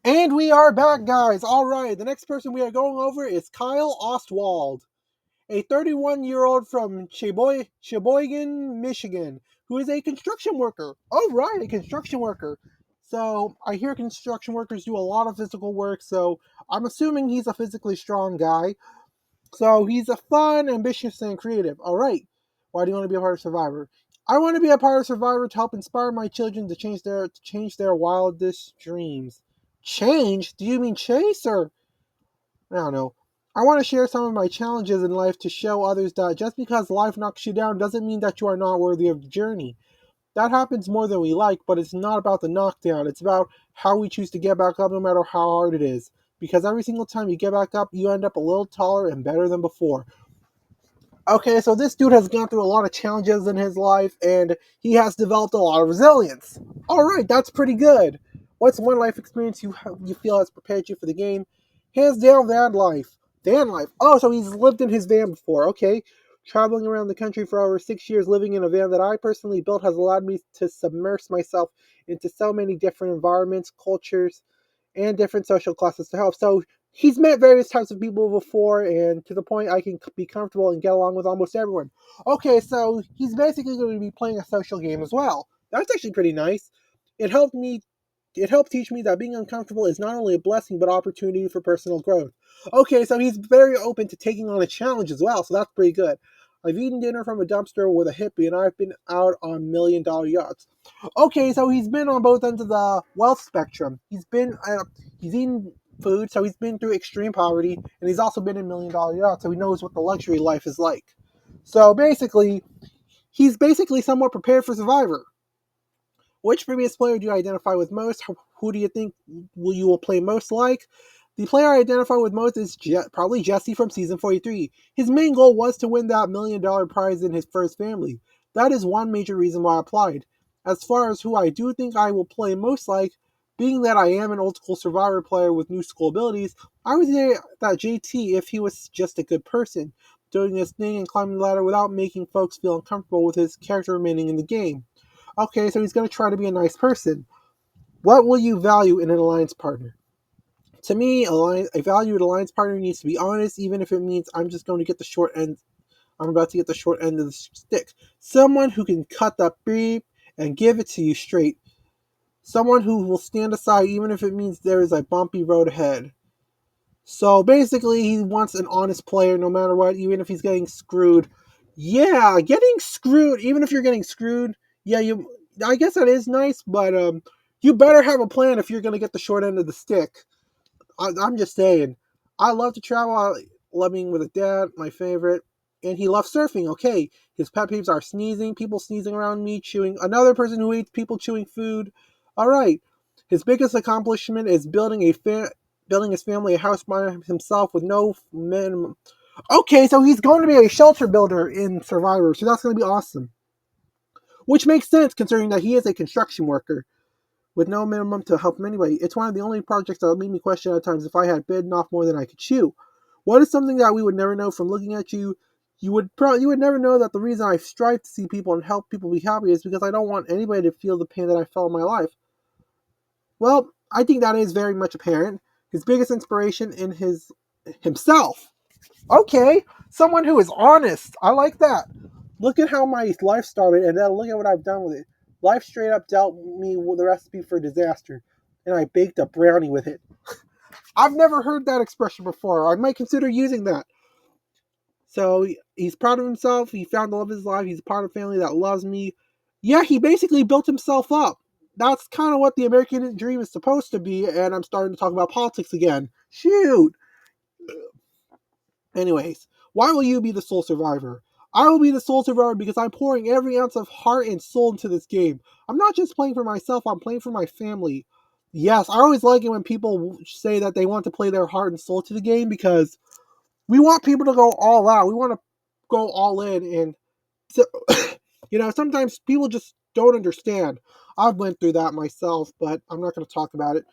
And we are back, guys. All right, the next person we are going over is Kyle Ostwald, a 31-year-old from Sheboygan, Michigan, who is a construction worker. All right, a construction worker. So I hear construction workers do a lot of physical work, so I'm assuming he's a physically strong guy. So he's a fun, ambitious, and creative. All right, why do you want to be a part of Survivor? I want to be a part of Survivor to help inspire my children to change their wildest dreams. Change? Do you mean chase or I don't know. I want to share some of my challenges in life to show others that just because life knocks you down doesn't mean that you are not worthy of the journey. That happens more than we like, but it's not about the knockdown. It's about how we choose to get back up no matter how hard it is. Because every single time you get back up, you end up a little taller and better than before. Okay, so this dude has gone through a lot of challenges in his life and he has developed a lot of resilience. Alright, that's pretty good. What's one life experience you feel has prepared you for the game? Hands down, van life. Van life. Oh, so he's lived in his van before. Okay. Traveling around the country for over 6 years, living in a van that I personally built has allowed me to submerge myself into so many different environments, cultures, and different social classes to help. So he's met various types of people before, and to the point I can be comfortable and get along with almost everyone. Okay, so he's basically going to be playing a social game as well. That's actually pretty nice. It helped me. It helped teach me that being uncomfortable is not only a blessing but opportunity for personal growth. Okay, so he's very open to taking on a challenge as well, so that's pretty good. I've eaten dinner from a dumpster with a hippie, and I've been out on million-dollar yachts. Okay, so he's been on both ends of the wealth spectrum. He's eaten food, so he's been through extreme poverty, and he's also been in million-dollar yachts, so he knows what the luxury life is like. So basically, he's basically somewhat prepared for Survivor. Which previous player do you identify with most? Who do you think you will play most like? The player I identify with most is probably Jesse from season 43. His main goal was to win that $1 million prize in his first family. That is one major reason why I applied. As far as who I do think I will play most like, being that I am an old school Survivor player with new school abilities, I would say that JT if he was just a good person, doing his thing and climbing the ladder without making folks feel uncomfortable with his character remaining in the game. Okay, so he's going to try to be a nice person. What will you value in an alliance partner? To me, a valued alliance partner needs to be honest, even if it means I'm just going to get the short end. I'm about to get the short end of the stick. Someone who can cut that beep and give it to you straight. Someone who will stand aside even if it means there is a bumpy road ahead. So basically, he wants an honest player no matter what, even if he's getting screwed. Yeah, getting screwed, even if you're getting screwed, yeah, I guess that is nice, but you better have a plan if you're gonna get the short end of the stick. I'm just saying. I love to travel. I love being with a dad, my favorite, and he loves surfing. Okay, his pet peeves are sneezing, people sneezing around me, chewing. Another person who hates people chewing food. All right, his biggest accomplishment is building his family a house by himself with no minimum. Okay, so he's going to be a shelter builder in Survivor, so that's going to be awesome. Which makes sense considering that he is a construction worker with no minimum to help him anyway. It's one of the only projects that made me question at times if I had bitten off more than I could chew. What is something that we would never know from looking at you? You would never know that the reason I strive to see people and help people be happy is because I don't want anybody to feel the pain that I felt in my life. Well, I think that is very much apparent. His biggest inspiration in himself. Okay, someone who is honest. I like that. Look at how my life started, and then look at what I've done with it. Life straight up dealt me with the recipe for disaster, and I baked a brownie with it. I've never heard that expression before. I might consider using that. So he's proud of himself. He found the love of his life. He's a part of a family that loves me. Yeah, he basically built himself up. That's kind of what the American dream is supposed to be, and I'm starting to talk about politics again. Shoot! Anyways, why will you be the sole survivor? I will be the sole survivor because I'm pouring every ounce of heart and soul into this game. I'm not just playing for myself, I'm playing for my family. Yes, I always like it when people say that they want to play their heart and soul to the game because we want people to go all out. We want to go all in. And, so, sometimes people just don't understand. I've went through that myself, but I'm not going to talk about it.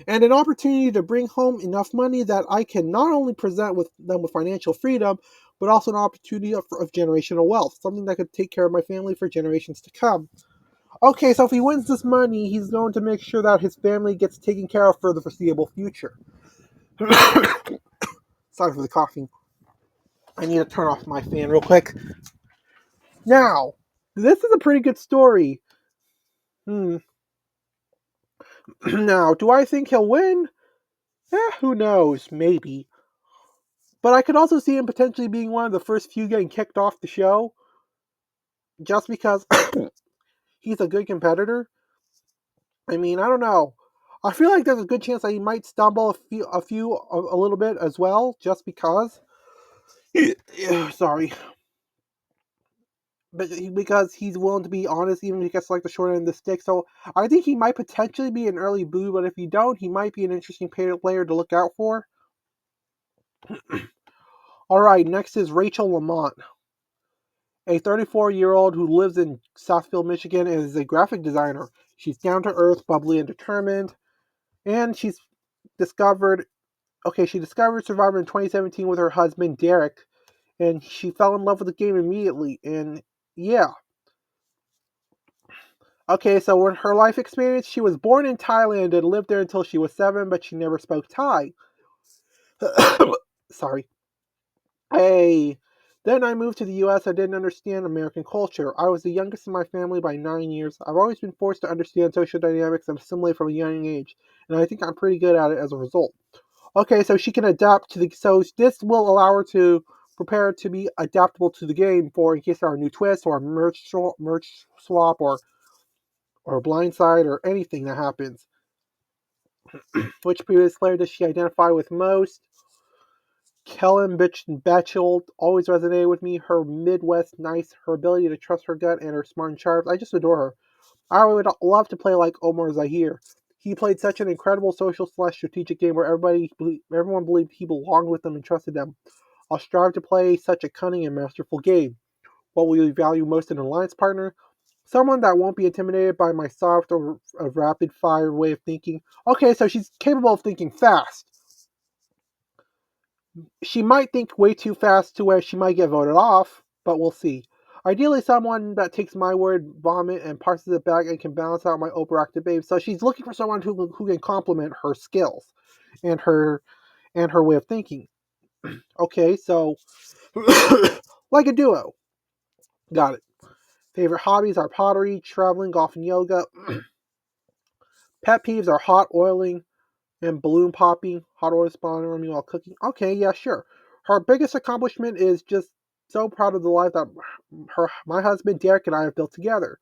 And an opportunity to bring home enough money that I can not only present with them with financial freedom, but also an opportunity of generational wealth, something that could take care of my family for generations to come. Okay, so if he wins this money, he's going to make sure that his family gets taken care of for the foreseeable future. Sorry for the coughing. I need to turn off my fan real quick. Now, this is a pretty good story. Hmm. Now, do I think he'll win? Who knows? Maybe. But I could also see him potentially being one of the first few getting kicked off the show, just because he's a good competitor. I mean, I don't know. I feel like there's a good chance that he might stumble a little bit as well, just because. Sorry, but because he's willing to be honest, even if he gets like the short end of the stick. So I think he might potentially be an early boo, but if you don't, he might be an interesting player to look out for. All right, next is Rachel Lamont, a 34-year-old who lives in Southfield, Michigan, and is a graphic designer. She's down to earth, bubbly, and determined, and discovered. She discovered Survivor in 2017 with her husband Derek, and she fell in love with the game immediately. And yeah, okay, so in her life experience, she was born in Thailand and lived there until she was 7, but she never spoke Thai. Sorry. Hey. Then I moved to the US. I didn't understand American culture. I was the youngest in my family by 9 years. I've always been forced to understand social dynamics and assimilate from a young age, and I think I'm pretty good at it as a result. Okay, so she can adapt to the. So this will allow her to prepare to be adaptable to the game for in case there are new twists or a merch swap or a blindside or anything that happens. Which previous player does she identify with most? Kellen Batchold always resonated with me. Her Midwest nice, her ability to trust her gut, and her smart and sharp. I just adore her. I would love to play like Omar Zahir. He played such an incredible social / strategic game where everyone believed he belonged with them and trusted them. I'll strive to play such a cunning and masterful game. What will you value most in an alliance partner? Someone that won't be intimidated by my soft or rapid fire way of thinking. Okay, so she's capable of thinking fast. She might think way too fast to where she might get voted off, but we'll see. Ideally, someone that takes my word vomit and parses it back and can balance out my overactive babe. So she's looking for someone who can complement her skills and her way of thinking. Okay, so like a duo. Got it. Favorite hobbies are pottery, traveling, golf, and yoga. Pet peeves are hot oiling and balloon popping, hot oil spawning on me while cooking. Okay, yeah, sure. Her biggest accomplishment is just so proud of the life that my husband Derek and I have built together.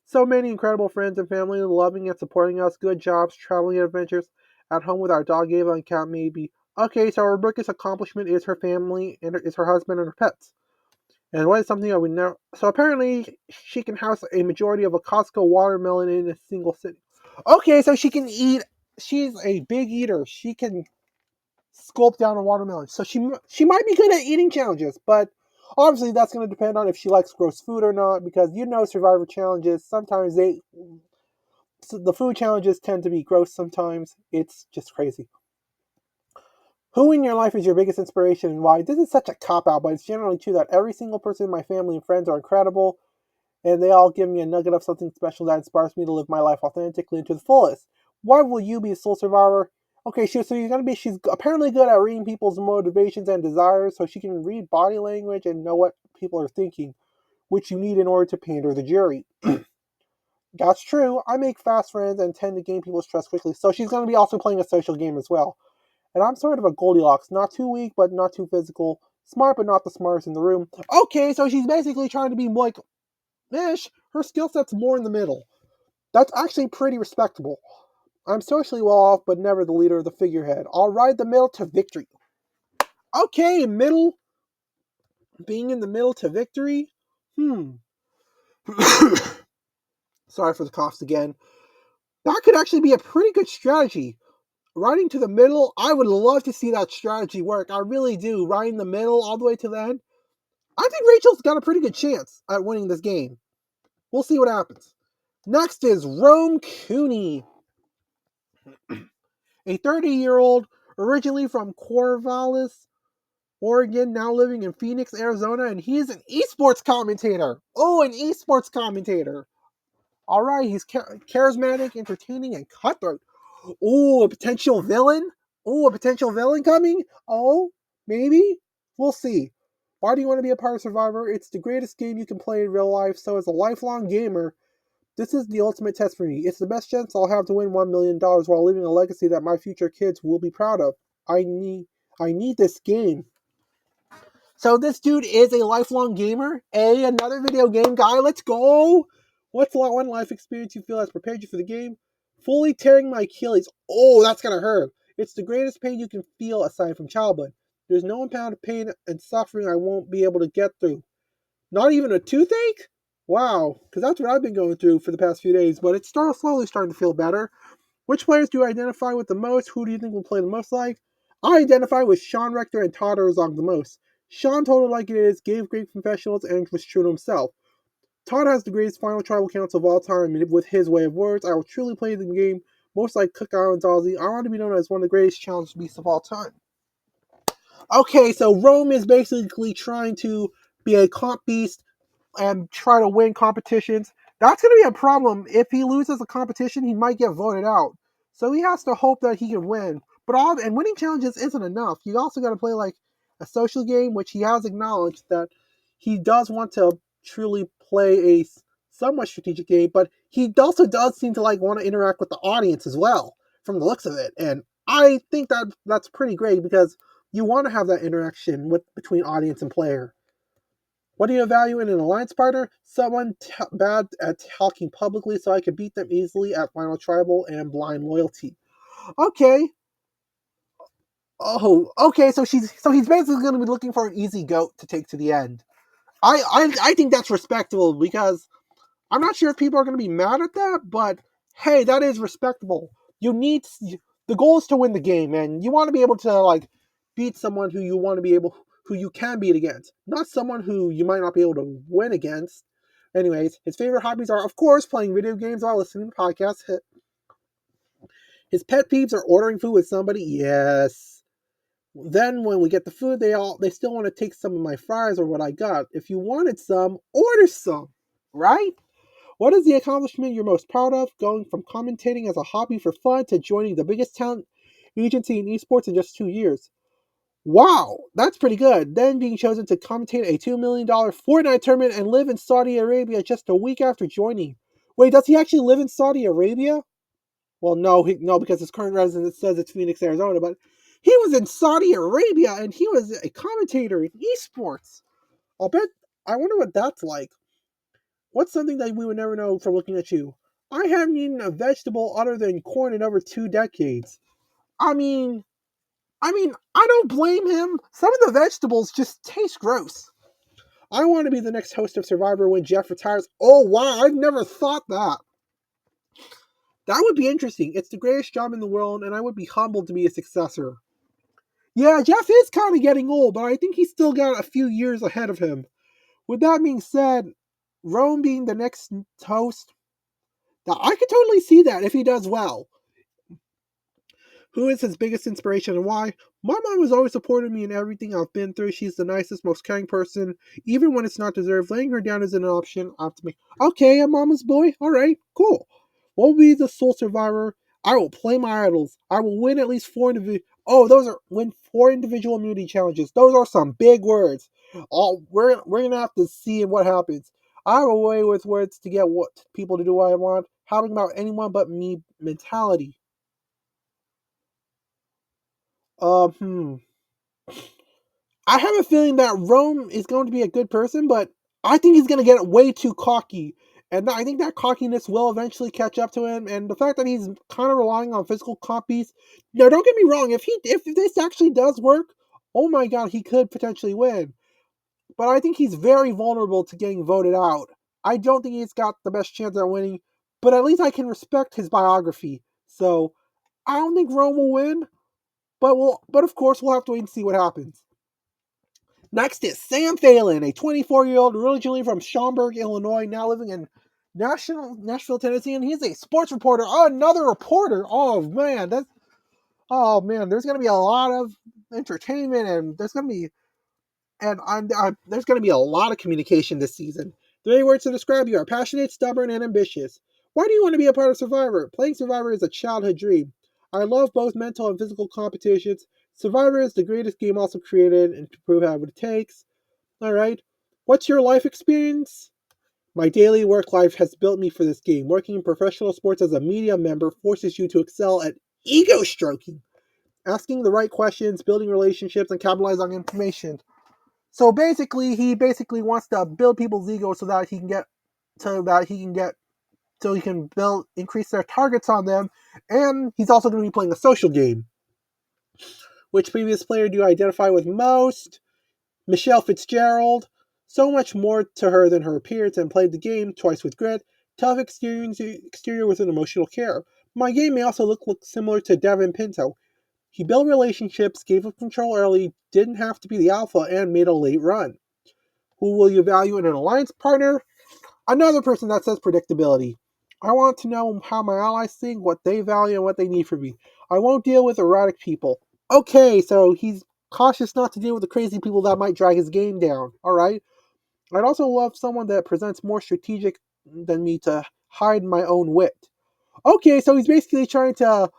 So many incredible friends and family loving and supporting us, good jobs, traveling adventures, at home with our dog Ava and cat Maybe. Okay, so her biggest accomplishment is her family and is her husband and her pets. And what is something I would never. So apparently, she can house a majority of a Costco watermelon in a single sitting. Okay, so she can eat. She's a big eater. She can sculpt down a watermelon. So she might be good at eating challenges, but obviously that's going to depend on if she likes gross food or not. Because Survivor challenges sometimes the food challenges tend to be gross. Sometimes it's just crazy. Who in your life is your biggest inspiration and why? This is such a cop out, but it's generally true that every single person in my family and friends are incredible, and they all give me a nugget of something special that inspires me to live my life authentically and to the fullest. Why will you be a soul survivor? Okay, she's apparently good at reading people's motivations and desires, so she can read body language and know what people are thinking, which you need in order to pander the jury. That's true. I make fast friends and tend to gain people's trust quickly, so she's going to be also playing a social game as well. And I'm sort of a Goldilocks, not too weak, but not too physical, smart, but not the smartest in the room. Okay, so she's basically trying to be like Ish. Her skill set's more in the middle. That's actually pretty respectable. I'm socially well off, but never the leader of the figurehead. I'll ride the middle to victory. Okay, middle. Being in the middle to victory? Sorry for the coughs again. That could actually be a pretty good strategy. Riding to the middle, I would love to see that strategy work. I really do. Riding the middle all the way to the end. I think Rachel's got a pretty good chance at winning this game. We'll see what happens. Next is Rome Cooney, a 30-year-old originally from Corvallis, Oregon, now living in Phoenix, Arizona, and he is an esports commentator. Oh, an esports commentator. Alright, he's charismatic, entertaining, and cutthroat. Ooh, a potential villain? Ooh, a potential villain coming? Oh, maybe? We'll see. Why do you want to be a part of Survivor? It's the greatest game you can play in real life, so as a lifelong gamer, this is the ultimate test for me. It's the best chance I'll have to win $1 million while leaving a legacy that my future kids will be proud of. I need this game. So this dude is a lifelong gamer. Another video game guy. Let's go. What's one life experience you feel has prepared you for the game? Fully tearing my Achilles. Oh, that's gonna hurt. It's the greatest pain you can feel aside from childhood. There's no amount of pain and suffering I won't be able to get through. Not even a toothache? Wow, because that's what I've been going through for the past few days, but it's slowly starting to feel better. Which players do you identify with the most? Who do you think will play the most like? I identify with Sean Rector and Todd Herzog the most. Sean told it like it is, gave great confessionals, and was true to himself. Todd has the greatest final tribal council of all time, and with his way of words, I will truly play the game most like Cook Islands Aussie. I want to be known as one of the greatest challenge beasts of all time. Okay, so Rome is basically trying to be a comp beast and try to win competitions. That's going to be a problem. If he loses a competition, he might get voted out. So he has to hope that he can win. But winning challenges isn't enough. You also got to play like a social game, which he has acknowledged that he does want to truly play a somewhat strategic game. But he also does seem to like want to interact with the audience as well, from the looks of it. And I think that that's pretty great because you want to have that interaction between audience and player. What do you value in an alliance partner? Someone bad at talking publicly so I can beat them easily at Final Tribal and blind loyalty. Okay. Oh, okay. So he's basically going to be looking for an easy goat to take to the end. I think that's respectable because I'm not sure if people are going to be mad at that, but hey, that is respectable. The goal is to win the game, and you want to be able to like beat someone who you can beat against, not someone who you might not be able to win against. Anyways, his favorite hobbies are, of course, playing video games while listening to podcasts. His pet peeves are ordering food with somebody. Yes. Then when we get the food, they still want to take some of my fries or what I got. If you wanted some, order some, right? What is the accomplishment you're most proud of, going from commentating as a hobby for fun to joining the biggest talent agency in esports in just 2 years? Wow, that's pretty good. Then being chosen to commentate a $2 million Fortnite tournament and live in Saudi Arabia just a week after joining. Wait, does he actually live in Saudi Arabia? Well, no, because his current residence says it's Phoenix, Arizona, but he was in Saudi Arabia and he was a commentator in esports. I'll bet, I wonder what that's like. What's something that we would never know from looking at you? I haven't eaten a vegetable other than corn in over 2 decades. I mean, I don't blame him. Some of the vegetables just taste gross. I want to be the next host of Survivor when Jeff retires. Oh, wow, I've never thought that. That would be interesting. It's the greatest job in the world, and I would be humbled to be a successor. Yeah, Jeff is kind of getting old, but I think he's still got a few years ahead of him. With that being said, Rome being the next host, now, I could totally see that if he does well. Who is his biggest inspiration and why? My mom has always supported me in everything I've been through. She's the nicest, most caring person, even when it's not deserved. Laying her down isn't an option. I have to make. Okay, I'm mama's boy. All right, cool. What will be the sole survivor? I will play my idols. I will win at least four individual. Oh, those are win 4 individual immunity challenges. Those are some big words. We're gonna have to see what happens. I have a way with words to get what people to do what I want. Having about anyone but me mentality. Hmm. I have a feeling that Rome is going to be a good person, but I think he's going to get way too cocky. And I think that cockiness will eventually catch up to him. And the fact that he's kind of relying on physical copies. Now, don't get me wrong. If this actually does work, oh my god, he could potentially win. But I think he's very vulnerable to getting voted out. I don't think he's got the best chance at winning. But at least I can respect his biography. So I don't think Rome will win. But of course we'll have to wait and see what happens. Next is Sam Phelan, a 24-year-old originally from Schaumburg, Illinois, now living in Nashville, Tennessee, and he's a sports reporter. Another reporter. Oh man, there's gonna be a lot of entertainment, and there's gonna be a lot of communication this season. 3 words to describe you are passionate, stubborn, and ambitious. Why do you want to be a part of Survivor? Playing Survivor is a childhood dream. I love both mental and physical competitions. Survivor is the greatest game also created, and to prove how what it takes. Alright. What's your life experience? My daily work life has built me for this game. Working in professional sports as a media member forces you to excel at ego stroking, asking the right questions, building relationships, and capitalize on information. So basically, he basically wants to build people's ego so he can build increase their targets on them, and he's also going to be playing a social game. Which previous player do you identify with most? Michelle Fitzgerald. So much more to her than her appearance, and played the game twice with grit. Tough exterior with an emotional care. My game may also look similar to Devin Pinto. He built relationships, gave up control early, didn't have to be the alpha, and made a late run. Who will you value in an alliance partner? Another person that says predictability. I want to know how my allies think, what they value, and what they need from me. I won't deal with erratic people. Okay, so he's cautious not to deal with the crazy people that might drag his game down. Alright. I'd also love someone that presents more strategic than me to hide my own wit. Okay, so he's basically trying to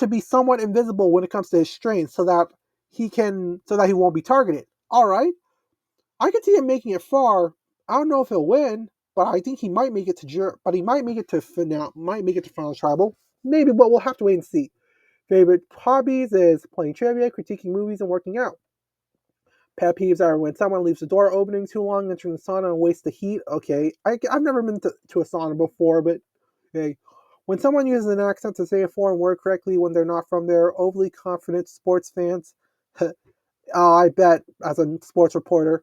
be somewhat invisible when it comes to his strength so that he won't be targeted. Alright. I could see him making it far. I don't know if he'll win, but I think he might make it to he might make it to final tribal. Maybe, but we'll have to wait and see. Favorite hobbies is playing trivia, critiquing movies, and working out. Pet peeves are when someone leaves the door opening too long, entering the sauna, and wastes the heat. Okay, I've never been to a sauna before, but okay. When someone uses an accent to say a foreign word correctly when they're not from there, overly confident sports fans. Oh, I bet, as a sports reporter.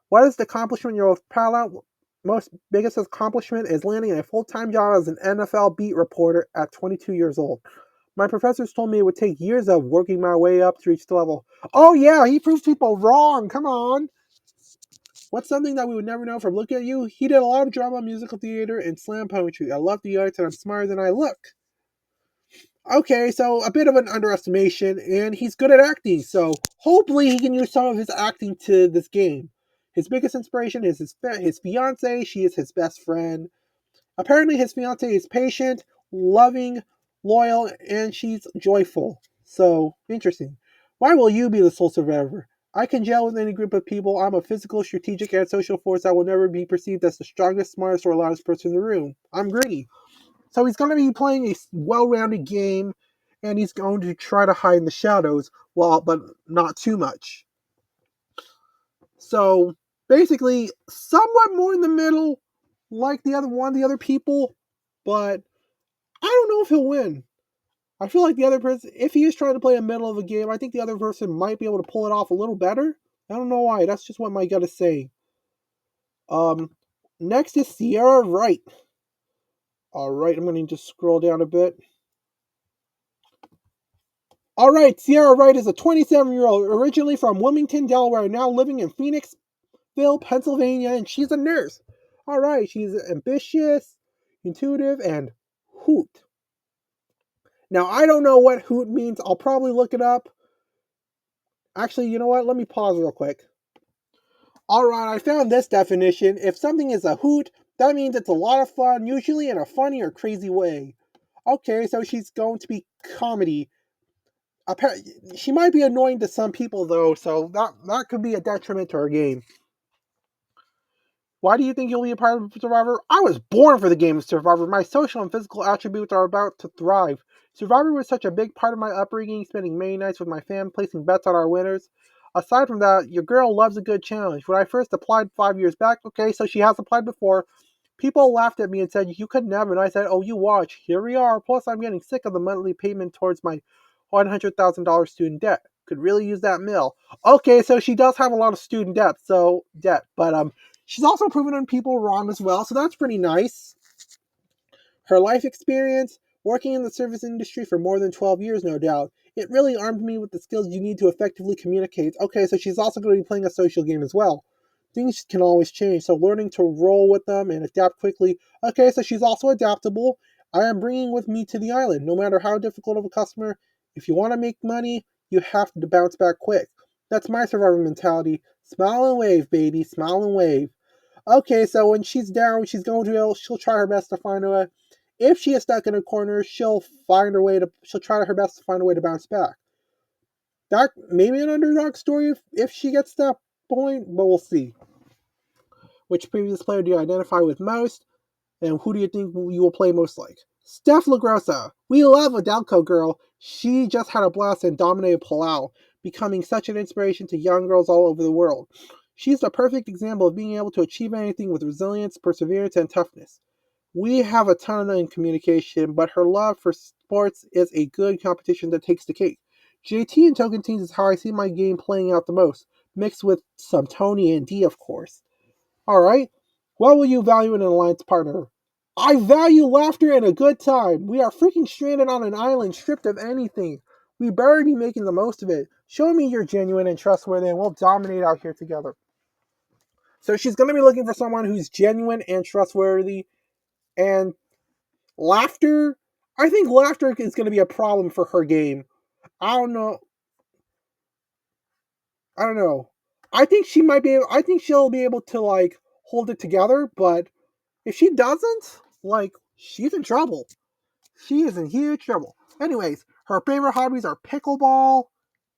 What is the accomplishment you're proud of? Most biggest accomplishment is landing a full-time job as an NFL beat reporter at 22 years old. My professors told me it would take years of working my way up to reach the level. Oh yeah, he proves people wrong. Come on. What's something that we would never know from looking at you? He did a lot of drama, musical theater, and slam poetry. I love the arts and I'm smarter than I look. Okay, so a bit of an underestimation, and he's good at acting, so hopefully he can use some of his acting to this game. His biggest inspiration is his fiance. She is his best friend. Apparently, his fiance is patient, loving, loyal, and she's joyful. So, interesting. Why will you be the sole survivor? I can gel with any group of people. I'm a physical, strategic, and social force that will never be perceived as the strongest, smartest, or loudest person in the room. I'm greedy. So he's going to be playing a well-rounded game, and he's going to try to hide in the shadows, but not too much. So basically, somewhat more in the middle, like the other people, but I don't know if he'll win. I feel like the other person, if he is trying to play a middle of a game, I think the other person might be able to pull it off a little better. I don't know why. That's just what my gut is saying. Um, Next is Sierra Wright. All right, I'm going to just scroll down a bit. All right, Sierra Wright is a 27-year-old, originally from Wilmington, Delaware, now living in Phoenixville, Pennsylvania, and she's a nurse. All right, she's ambitious, intuitive, and hoot. Now, I don't know what hoot means. I'll probably look it up. Actually, you know what? Let me pause real quick. All right, I found this definition. If something is a hoot, that means it's a lot of fun, usually in a funny or crazy way. Okay, so she's going to be comedy. She might be annoying to some people though, so that could be a detriment to her game. Why do you think you'll be a part of Survivor? I was born for the game of Survivor. My social and physical attributes are about to thrive. Survivor was such a big part of my upbringing, spending many nights with my fam, placing bets on our winners. Aside from that, your girl loves a good challenge. When I first applied 5 years back, okay, so she has applied before, people laughed at me and said, you could never. And I said, oh, you watch. Here we are. Plus, I'm getting sick of the monthly payment towards my $100,000 student debt. Could really use that mill. Okay, so she does have a lot of student debt, but she's also proven people wrong as well, so that's pretty nice. Her life experience, working in the service industry for more than 12 years, no doubt. It really armed me with the skills you need to effectively communicate. Okay, so she's also going to be playing a social game as well. Things can always change, so learning to roll with them and adapt quickly. Okay, so she's also adaptable. I am bringing with me to the island, no matter how difficult of a customer. If you want to make money, you have to bounce back quick. That's my survivor mentality. Smile and wave, baby. Smile and wave. Okay, so when she's down, she's going to she'll try her best to find a way. If she is stuck in a corner, she'll try her best to find a way to bounce back. That maybe an underdog story if she gets that point, but we'll see. Which previous player do you identify with most, and who do you think you will play most like? Steph LaGrossa. We love Adelco girl. She just had a blast and dominated Palau, becoming such an inspiration to young girls all over the world. She's the perfect example of being able to achieve anything with resilience, perseverance, and toughness. We have a ton in communication, but her love for sports is a good competition that takes the cake. JT and Token Teens is how I see my game playing out the most, mixed with some Tony and D, of course. Alright, what will you value in an alliance partner? I value laughter and a good time. We are freaking stranded on an island stripped of anything. We better be making the most of it. Show me you're genuine and trustworthy, and we'll dominate out here together. So she's going to be looking for someone who's genuine and trustworthy, and laughter. I think laughter is going to be a problem for her game. I don't know. I don't know. I think she might be. I think she'll be able to like hold it together, but if she doesn't, like, she's in trouble. She is in huge trouble. Anyways, her favorite hobbies are pickleball,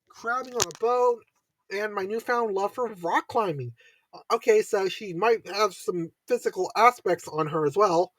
crabbing on a boat, and my newfound love for rock climbing. Okay, so she might have some physical aspects on her as well.